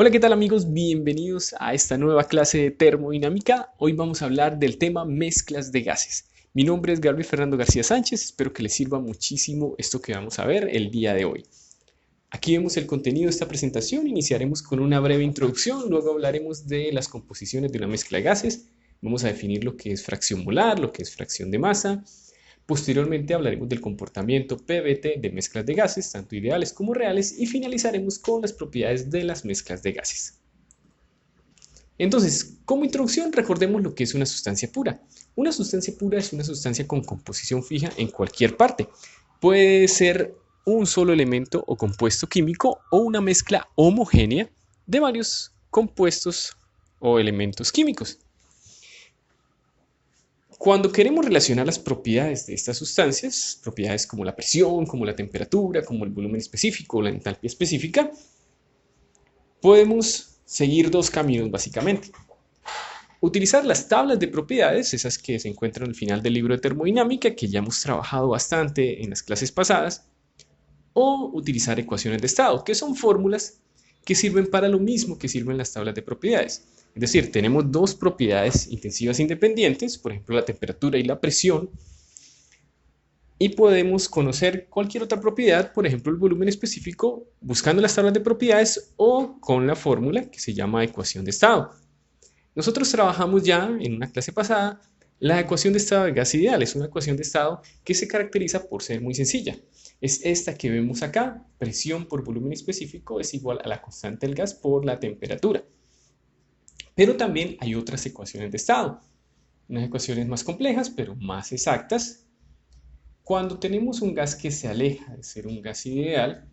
Hola, ¿qué tal amigos? Bienvenidos a esta nueva clase de termodinámica. Hoy vamos a hablar del tema mezclas de gases. Mi nombre es Gabriel Fernando García Sánchez, espero que les sirva muchísimo esto que vamos a ver el día de hoy. Aquí vemos el contenido de esta presentación, iniciaremos con una breve introducción, luego hablaremos de las composiciones de una mezcla de gases, vamos a definir lo que es fracción molar, lo que es fracción de masa. Posteriormente hablaremos del comportamiento PVT de mezclas de gases, tanto ideales como reales, y finalizaremos con las propiedades de las mezclas de gases. Entonces, como introducción, recordemos lo que es una sustancia pura. Una sustancia pura es una sustancia con composición fija en cualquier parte. Puede ser un solo elemento o compuesto químico o una mezcla homogénea de varios compuestos o elementos químicos. Cuando queremos relacionar las propiedades de estas sustancias, propiedades como la presión, como la temperatura, como el volumen específico o la entalpía específica, podemos seguir dos caminos básicamente. Utilizar las tablas de propiedades, esas que se encuentran al final del libro de termodinámica, que ya hemos trabajado bastante en las clases pasadas, o utilizar ecuaciones de estado, que son fórmulas que sirven para lo mismo que sirven las tablas de propiedades. Es decir, tenemos dos propiedades intensivas independientes, por ejemplo la temperatura y la presión, y podemos conocer cualquier otra propiedad, por ejemplo el volumen específico, buscando las tablas de propiedades o con la fórmula que se llama ecuación de estado. Nosotros trabajamos ya en una clase pasada la ecuación de estado de gas ideal. Es una ecuación de estado que se caracteriza por ser muy sencilla. Es esta que vemos acá, presión por volumen específico es igual a la constante del gas por la temperatura. Pero también hay otras ecuaciones de estado, unas ecuaciones más complejas pero más exactas. Cuando tenemos un gas que se aleja de ser un gas ideal,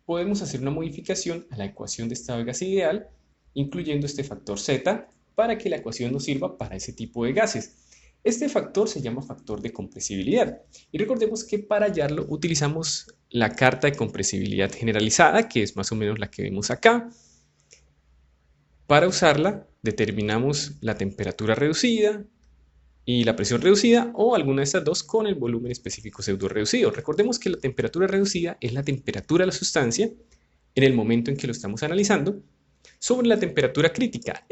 podemos hacer una modificación a la ecuación de estado de gas ideal, incluyendo este factor Z, para que la ecuación nos sirva para ese tipo de gases. Este factor se llama factor de compresibilidad. Y recordemos que para hallarlo utilizamos la carta de compresibilidad generalizada, que es más o menos la que vemos acá. Para usarla, determinamos la temperatura reducida y la presión reducida o alguna de estas dos con el volumen específico pseudo reducido. Recordemos que la temperatura reducida es la temperatura de la sustancia en el momento en que lo estamos analizando sobre la temperatura crítica.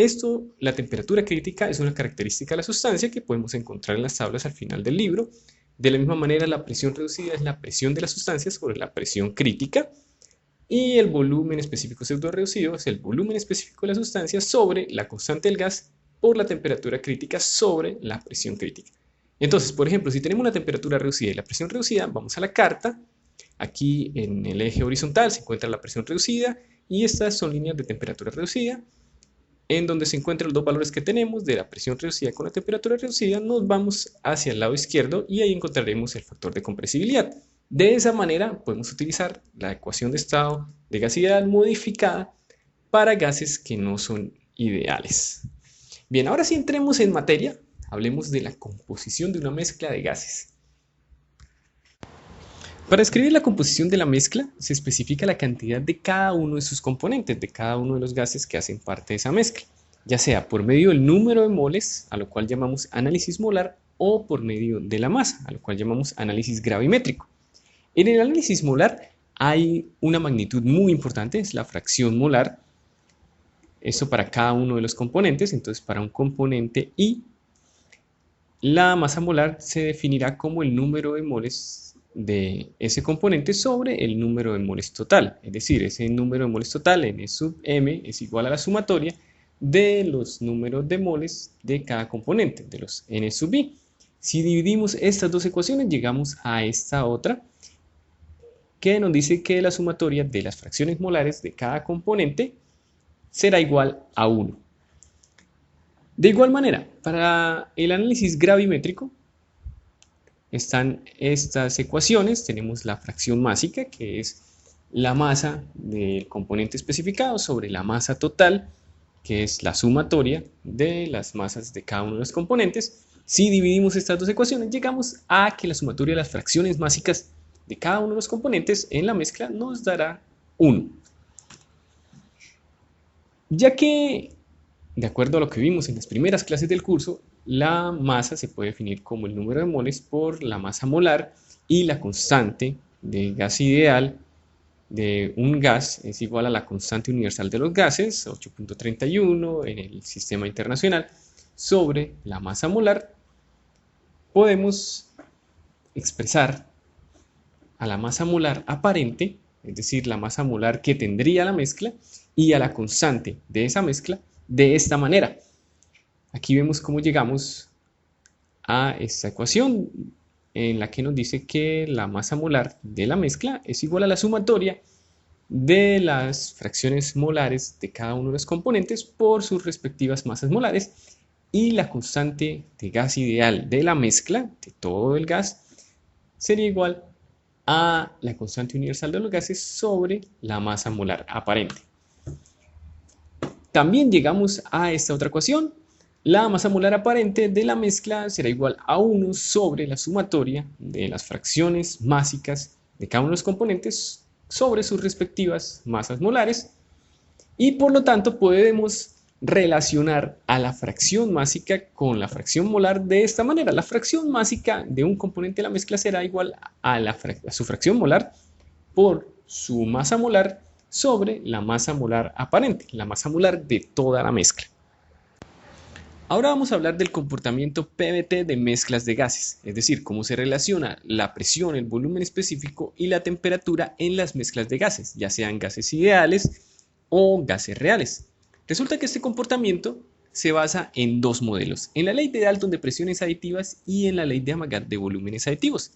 La temperatura crítica es una característica de la sustancia que podemos encontrar en las tablas al final del libro. De la misma manera, la presión reducida es la presión de la sustancia sobre la presión crítica. Y el volumen específico pseudo reducido es el volumen específico de la sustancia sobre la constante del gas por la temperatura crítica sobre la presión crítica. Entonces, por ejemplo, si tenemos la temperatura reducida y la presión reducida, vamos a la carta. Aquí en el eje horizontal se encuentra la presión reducida y estas son líneas de temperatura reducida. En donde se encuentran los dos valores que tenemos de la presión reducida con la temperatura reducida, nos vamos hacia el lado izquierdo y ahí encontraremos el factor de compresibilidad. De esa manera podemos utilizar la ecuación de estado de gas ideal modificada para gases que no son ideales. Bien, ahora sí entremos en materia, hablemos de la composición de una mezcla de gases. Para describir la composición de la mezcla, se especifica la cantidad de cada uno de sus componentes, de cada uno de los gases que hacen parte de esa mezcla, ya sea por medio del número de moles, a lo cual llamamos análisis molar, o por medio de la masa, a lo cual llamamos análisis gravimétrico. En el análisis molar hay una magnitud muy importante, es la fracción molar. Esto para cada uno de los componentes. Entonces, para un componente I, la masa molar se definirá como el número de moles de ese componente sobre el número de moles total. Es decir, ese número de moles total, N sub M, es igual a la sumatoria de los números de moles de cada componente, de los N sub I. Si dividimos estas dos ecuaciones, llegamos a esta otra, que nos dice que la sumatoria de las fracciones molares de cada componente será igual a 1. De igual manera, para el análisis gravimétrico están estas ecuaciones. Tenemos la fracción másica, que es la masa del componente especificado sobre la masa total, que es la sumatoria de las masas de cada uno de los componentes. Si dividimos estas dos ecuaciones, llegamos a que la sumatoria de las fracciones másicas de cada uno de los componentes en la mezcla nos dará 1. Ya que, de acuerdo a lo que vimos en las primeras clases del curso, la masa se puede definir como el número de moles por la masa molar y la constante de gas ideal de un gas es igual a la constante universal de los gases, 8.31 en el sistema internacional, sobre la masa molar, podemos expresar a la masa molar aparente, es decir, la masa molar que tendría la mezcla, y a la constante de esa mezcla de esta manera. Aquí vemos cómo llegamos a esta ecuación en la que nos dice que la masa molar de la mezcla es igual a la sumatoria de las fracciones molares de cada uno de los componentes por sus respectivas masas molares, y la constante de gas ideal de la mezcla de todo el gas sería igual a la constante universal de los gases sobre la masa molar aparente. También llegamos a esta otra ecuación. La masa molar aparente de la mezcla será igual a 1 sobre la sumatoria de las fracciones másicas de cada uno de los componentes sobre sus respectivas masas molares, y por lo tanto podemos relacionar a la fracción másica con la fracción molar de esta manera. La fracción másica de un componente de la mezcla será igual a su fracción molar por su masa molar sobre la masa molar aparente, la masa molar de toda la mezcla. Ahora vamos a hablar del comportamiento PVT de mezclas de gases, es decir, cómo se relaciona la presión, el volumen específico y la temperatura en las mezclas de gases, ya sean gases ideales o gases reales. Resulta que este comportamiento se basa en dos modelos, en la ley de Dalton de presiones aditivas y en la ley de Amagat de volúmenes aditivos.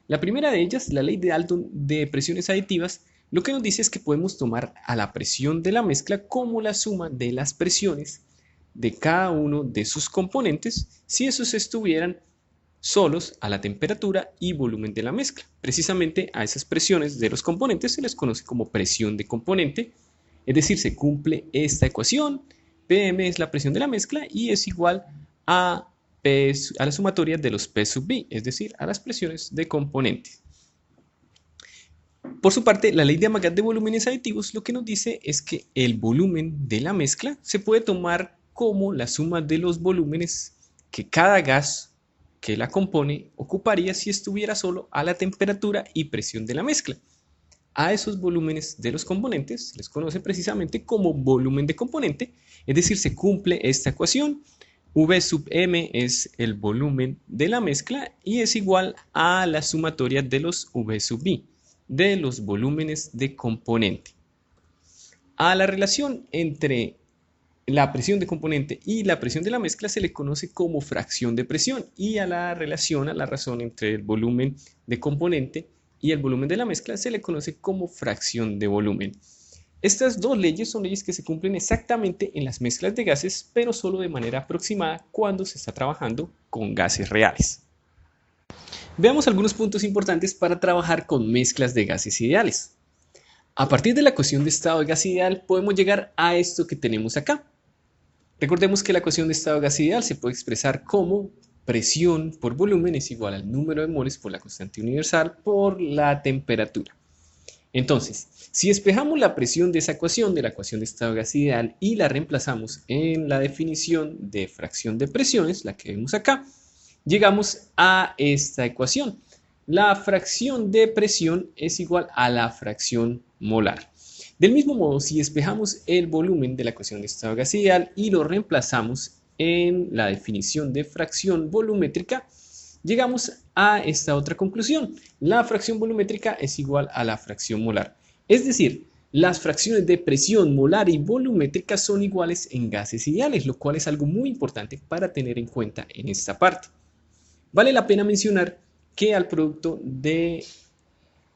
La primera de ellas, la ley de Dalton de presiones aditivas, lo que nos dice es que podemos tomar a la presión de la mezcla como la suma de las presiones de cada uno de sus componentes si esos estuvieran solos a la temperatura y volumen de la mezcla. Precisamente a esas presiones de los componentes se les conoce como presión de componente, es decir, se cumple esta ecuación. Pm es la presión de la mezcla y es igual a la sumatoria de los P sub B, es decir, a las presiones de componente. Por su parte, la ley de Amagat de volúmenes aditivos lo que nos dice es que el volumen de la mezcla se puede tomar como la suma de los volúmenes que cada gas que la compone ocuparía si estuviera solo a la temperatura y presión de la mezcla. A esos volúmenes de los componentes se les conoce precisamente como volumen de componente, es decir, se cumple esta ecuación. V sub m es el volumen de la mezcla y es igual a la sumatoria de los V sub b, de los volúmenes de componente. A la relación entre la presión de componente y la presión de la mezcla se le conoce como fracción de presión, y a la razón entre el volumen de componente y el volumen de la mezcla se le conoce como fracción de volumen. Estas dos leyes son leyes que se cumplen exactamente en las mezclas de gases, pero solo de manera aproximada cuando se está trabajando con gases reales. Veamos algunos puntos importantes para trabajar con mezclas de gases ideales. A partir de la ecuación de estado de gas ideal podemos llegar a esto que tenemos acá. Recordemos que la ecuación de estado de gas ideal se puede expresar como presión por volumen es igual al número de moles por la constante universal por la temperatura. Entonces, si despejamos la presión de esa ecuación, de la ecuación de estado de gas ideal, y la reemplazamos en la definición de fracción de presiones, la que vemos acá, llegamos a esta ecuación. La fracción de presión es igual a la fracción molar. Del mismo modo, si despejamos el volumen de la ecuación de estado de gas ideal y lo reemplazamos en la definición de fracción volumétrica, llegamos a esta otra conclusión. La fracción volumétrica es igual a la fracción molar. Es decir, las fracciones de presión molar y volumétrica son iguales en gases ideales, lo cual es algo muy importante para tener en cuenta en esta parte. Vale la pena mencionar que al producto de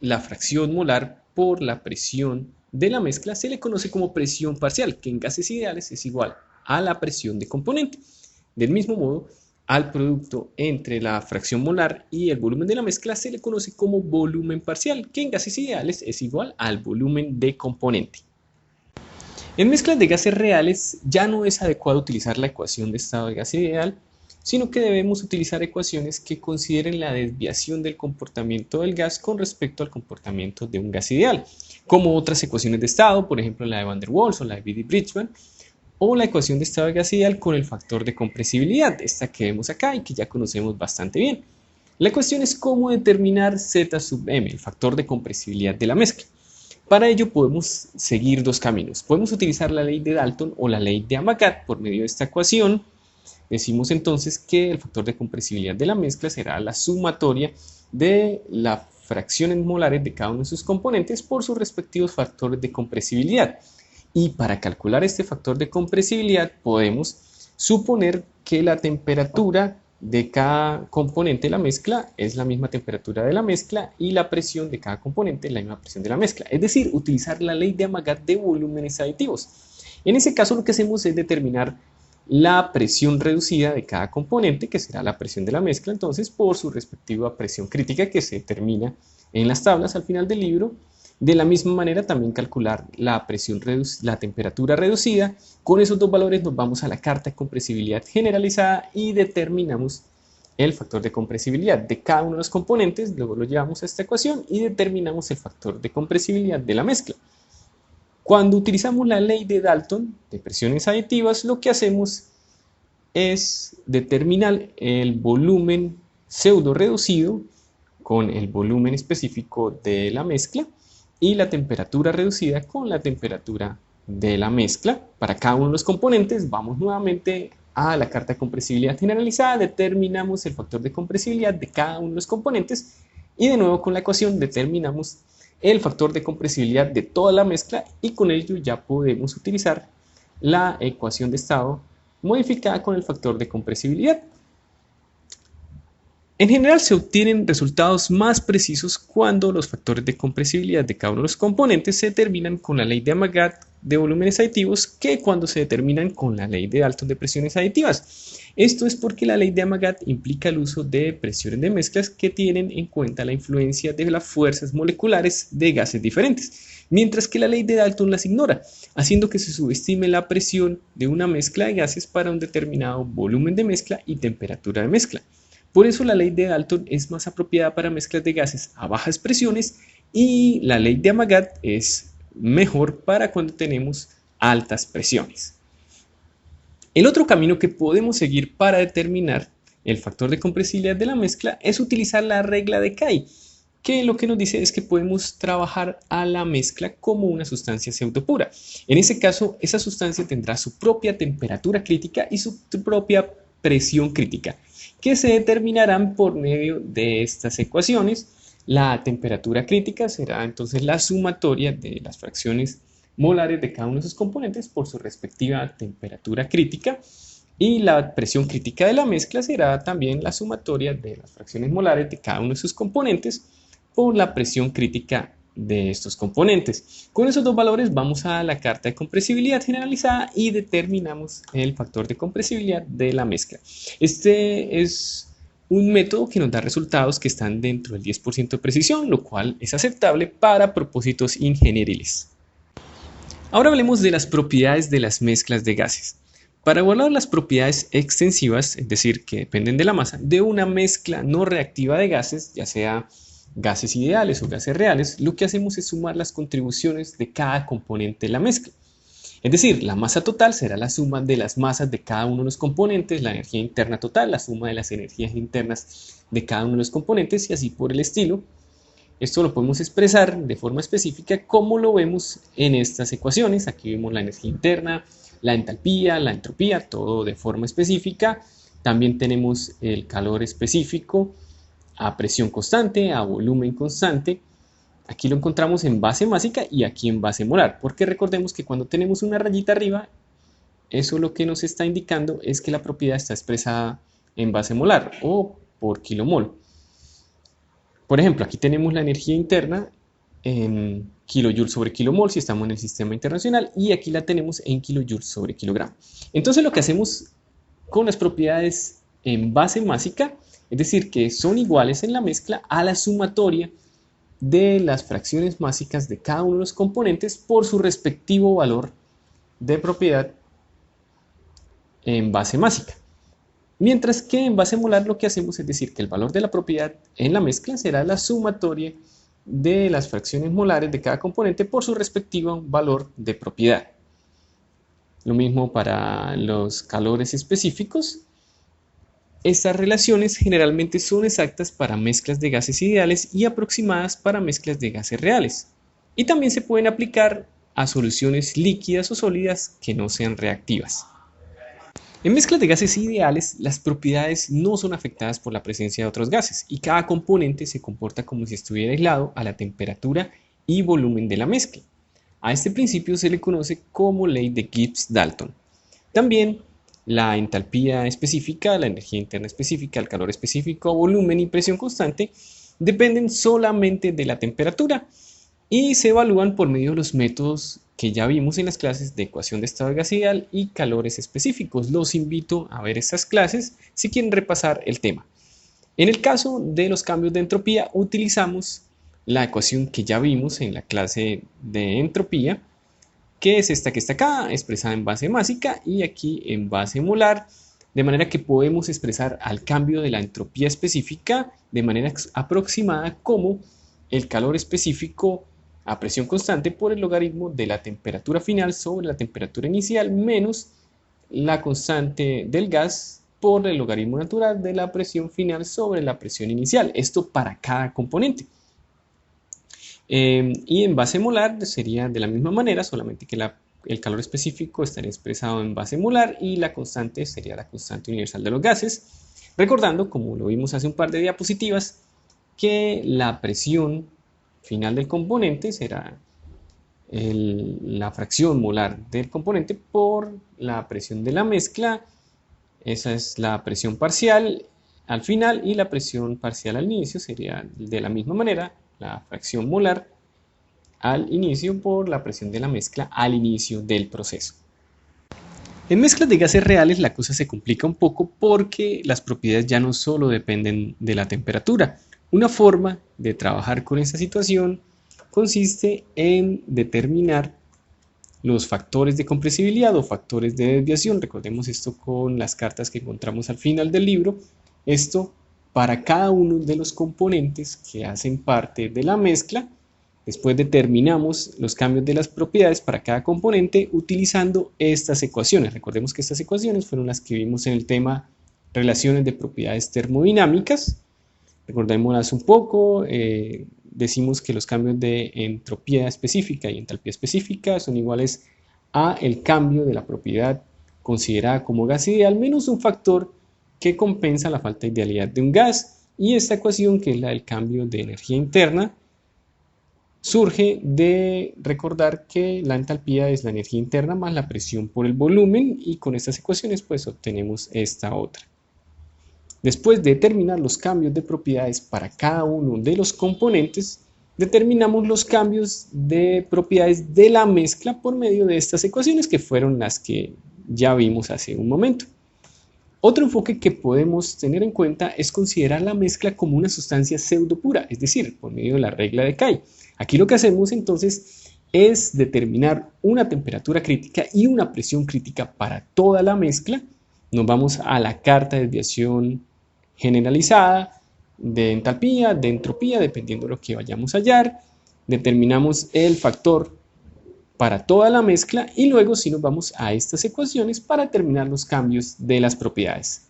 la fracción molar por la presión de la mezcla se le conoce como presión parcial, que en gases ideales es igual a la presión de componente. Del mismo modo, al producto entre la fracción molar y el volumen de la mezcla se le conoce como volumen parcial, que en gases ideales es igual al volumen de componente. En mezclas de gases reales ya no es adecuado utilizar la ecuación de estado de gas ideal, sino que debemos utilizar ecuaciones que consideren la desviación del comportamiento del gas con respecto al comportamiento de un gas ideal, como otras ecuaciones de estado, por ejemplo la de Van der Waals o la de Bidi-Bridgman, o la ecuación de estado de gas ideal con el factor de compresibilidad, esta que vemos acá y que ya conocemos bastante bien. La cuestión es cómo determinar Z sub m, el factor de compresibilidad de la mezcla. Para ello podemos seguir dos caminos. Podemos utilizar la ley de Dalton o la ley de Amagat. Por medio de esta ecuación decimos entonces que el factor de compresibilidad de la mezcla será la sumatoria de las fracciones molares de cada uno de sus componentes por sus respectivos factores de compresibilidad. Y para calcular este factor de compresibilidad podemos suponer que la temperatura de cada componente de la mezcla es la misma temperatura de la mezcla y la presión de cada componente es la misma presión de la mezcla. Es decir, utilizar la ley de Amagat de volúmenes aditivos. En ese caso lo que hacemos es determinar la presión reducida de cada componente, que será la presión de la mezcla, entonces por su respectiva presión crítica que se determina en las tablas al final del libro. De la misma manera también calcular la temperatura reducida. Con esos dos valores nos vamos a la carta de compresibilidad generalizada y determinamos el factor de compresibilidad de cada uno de los componentes, luego lo llevamos a esta ecuación y determinamos el factor de compresibilidad de la mezcla. Cuando utilizamos la ley de Dalton de presiones aditivas, lo que hacemos es determinar el volumen pseudo reducido con el volumen específico de la mezcla y la temperatura reducida con la temperatura de la mezcla. Para cada uno de los componentes vamos nuevamente a la carta de compresibilidad generalizada, determinamos el factor de compresibilidad de cada uno de los componentes y de nuevo con la ecuación determinamos el factor de compresibilidad de toda la mezcla y con ello ya podemos utilizar la ecuación de estado modificada con el factor de compresibilidad. En general se obtienen resultados más precisos cuando los factores de compresibilidad de cada uno de los componentes se determinan con la ley de Amagat de volúmenes aditivos que cuando se determinan con la ley de Dalton de presiones aditivas. Esto es porque la ley de Amagat implica el uso de presiones de mezclas que tienen en cuenta la influencia de las fuerzas moleculares de gases diferentes, mientras que la ley de Dalton las ignora, haciendo que se subestime la presión de una mezcla de gases para un determinado volumen de mezcla y temperatura de mezcla. Por eso la ley de Dalton es más apropiada para mezclas de gases a bajas presiones y la ley de Amagat es mejor para cuando tenemos altas presiones. El otro camino que podemos seguir para determinar el factor de compresibilidad de la mezcla es utilizar la regla de Kay, que lo que nos dice es que podemos trabajar a la mezcla como una sustancia pseudopura. En ese caso, esa sustancia tendrá su propia temperatura crítica y su propia presión crítica, que se determinarán por medio de estas ecuaciones. La temperatura crítica será entonces la sumatoria de las fracciones molares de cada uno de sus componentes por su respectiva temperatura crítica y la presión crítica de la mezcla será también la sumatoria de las fracciones molares de cada uno de sus componentes por la presión crítica de estos componentes. Con esos dos valores vamos a la carta de compresibilidad generalizada y determinamos el factor de compresibilidad de la mezcla. Este es un método que nos da resultados que están dentro del 10% de precisión, lo cual es aceptable para propósitos ingenieriles. Ahora hablemos de las propiedades de las mezclas de gases. Para evaluar las propiedades extensivas, es decir, que dependen de la masa, de una mezcla no reactiva de gases, ya sea gases ideales o gases reales, lo que hacemos es sumar las contribuciones de cada componente de la mezcla. Es decir, la masa total será la suma de las masas de cada uno de los componentes, la energía interna total, la suma de las energías internas de cada uno de los componentes y así por el estilo. Esto lo podemos expresar de forma específica como lo vemos en estas ecuaciones. Aquí vemos la energía interna, la entalpía, la entropía, todo de forma específica. También tenemos el calor específico a presión constante, a volumen constante. Aquí lo encontramos en base másica y aquí en base molar, porque recordemos que cuando tenemos una rayita arriba, eso lo que nos está indicando es que la propiedad está expresada en base molar o por kilomol. Por ejemplo, aquí tenemos la energía interna en kilojoules sobre kilomol si estamos en el sistema internacional y aquí la tenemos en kilojoules sobre kilogramo. Entonces lo que hacemos con las propiedades en base másica, es decir, que son iguales en la mezcla a la sumatoria de las fracciones másicas de cada uno de los componentes por su respectivo valor de propiedad en base másica. Mientras que en base molar lo que hacemos es decir que el valor de la propiedad en la mezcla será la sumatoria de las fracciones molares de cada componente por su respectivo valor de propiedad. Lo mismo para los calores específicos. Estas relaciones generalmente son exactas para mezclas de gases ideales y aproximadas para mezclas de gases reales. Y también se pueden aplicar a soluciones líquidas o sólidas que no sean reactivas. En mezclas de gases ideales, las propiedades no son afectadas por la presencia de otros gases y cada componente se comporta como si estuviera aislado a la temperatura y volumen de la mezcla. A este principio se le conoce como ley de Gibbs-Dalton. También la entalpía específica, la energía interna específica, el calor específico, volumen y presión constante dependen solamente de la temperatura y se evalúan por medio de los métodos que ya vimos en las clases de ecuación de estado gas ideal y calores específicos. Los invito a ver estas clases si quieren repasar el tema. En el caso de los cambios de entropía, utilizamos la ecuación que ya vimos en la clase de entropía, que es esta que está acá, expresada en base másica y aquí en base molar, de manera que podemos expresar al cambio de la entropía específica de manera aproximada como el calor específico a presión constante por el logaritmo de la temperatura final sobre la temperatura inicial menos la constante del gas por el logaritmo natural de la presión final sobre la presión inicial. Esto para cada componente. Y en base molar sería de la misma manera, solamente que el calor específico estaría expresado en base molar y la constante sería la constante universal de los gases. Recordando, como lo vimos hace un par de diapositivas, que la presión final del componente será la fracción molar del componente por la presión de la mezcla. Esa es la presión parcial al final y la presión parcial al inicio sería de la misma manera la fracción molar al inicio por la presión de la mezcla al inicio del proceso. En mezclas de gases reales la cosa se complica un poco porque las propiedades ya no solo dependen de la temperatura. Una forma de trabajar con esta situación consiste en determinar los factores de compresibilidad o factores de desviación. Recordemos esto con las cartas que encontramos al final del libro. Esto para cada uno de los componentes que hacen parte de la mezcla. Después determinamos los cambios de las propiedades para cada componente utilizando estas ecuaciones. Recordemos que estas ecuaciones fueron las que vimos en el tema relaciones de propiedades termodinámicas. Recordémoslas un poco. Decimos que los cambios de entropía específica y entalpía específica son iguales a el cambio de la propiedad considerada como gas ideal menos un factor que compensa la falta de idealidad de un gas. Y esta ecuación, que es la del cambio de energía interna, surge de recordar que la entalpía es la energía interna más la presión por el volumen, y con estas ecuaciones pues obtenemos esta otra. Después de determinar los cambios de propiedades para cada uno de los componentes, determinamos los cambios de propiedades de la mezcla por medio de estas ecuaciones que fueron las que ya vimos hace un momento. Otro enfoque que podemos tener en cuenta es considerar la mezcla como una sustancia pseudo pura, es decir, por medio de la regla de Kay. Aquí lo que hacemos entonces es determinar una temperatura crítica y una presión crítica para toda la mezcla. Nos vamos a la carta de desviación generalizada de entalpía, de entropía, dependiendo de lo que vayamos a hallar. Determinamos el factor para toda la mezcla y luego sí nos vamos a estas ecuaciones para determinar los cambios de las propiedades.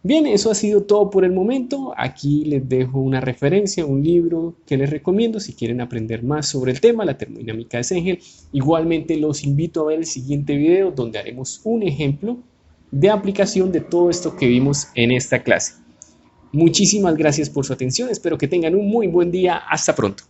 Bien, eso ha sido todo por el momento. Aquí les dejo una referencia, un libro que les recomiendo si quieren aprender más sobre el tema, la termodinámica de Cengel. Igualmente los invito a ver el siguiente video donde haremos un ejemplo de aplicación de todo esto que vimos en esta clase. Muchísimas gracias por su atención, espero que tengan un muy buen día, hasta pronto.